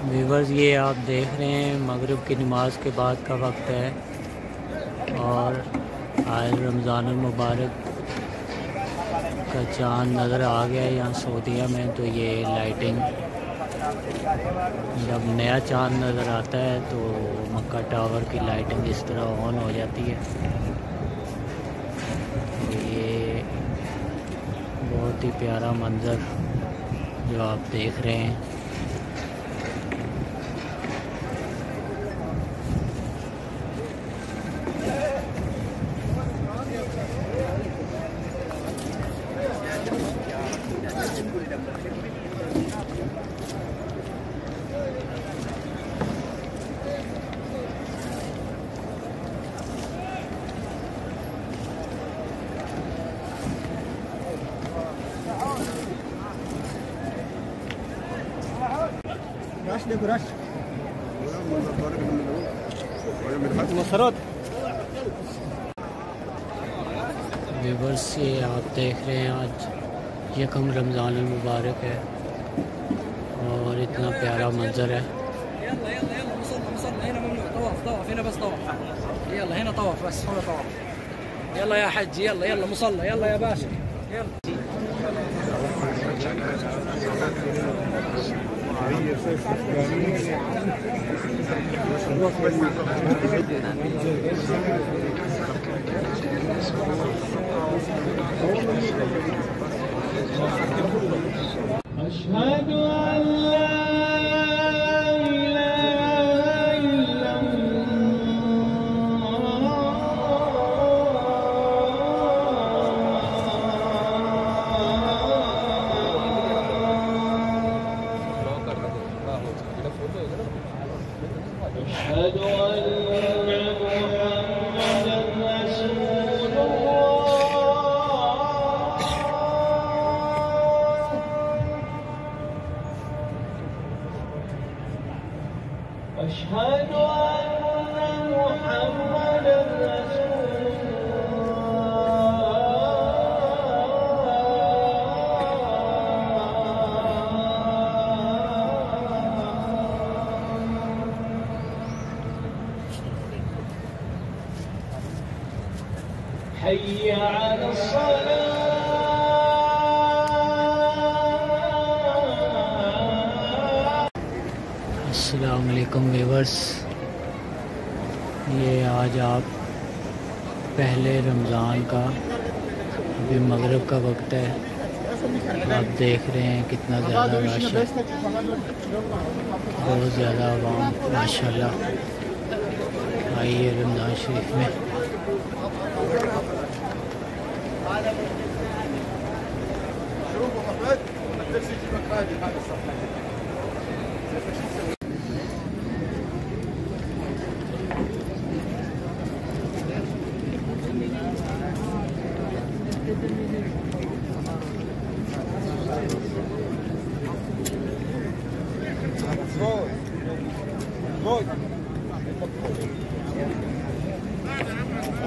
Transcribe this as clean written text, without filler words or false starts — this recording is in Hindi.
व्यूवर्स, ये आप देख रहे हैं मगरिब की नमाज के बाद का वक्त है और आज रमज़ान मुबारक का चाँद नज़र आ गया है यहाँ सऊदीया में। तो ये लाइटिंग, जब नया चाँद नज़र आता है तो मक्का टावर की लाइटिंग इस तरह ऑन हो जाती है। तो ये बहुत ही प्यारा मंज़र जो आप देख रहे हैं। व्यूवर्स, ये आप देख रहे हैं आज यकम रमज़ान मुबारक है और इतना प्यारा मंजर है। अशहदु अल्ला अशहदु अन्ना मुहम्मदन रसूलुल्लाह। हय्य अला अस्सलाह। अस्सलाम वालेकुम व्यूवर्स, ये आज आप पहले रमज़ान का, अभी मगरिब का वक्त है, आप देख रहे हैं कितना ज़्यादा रश है, बहुत ज़्यादा आवाम माशाल्लाह आई है रमज़ान शरीफ में।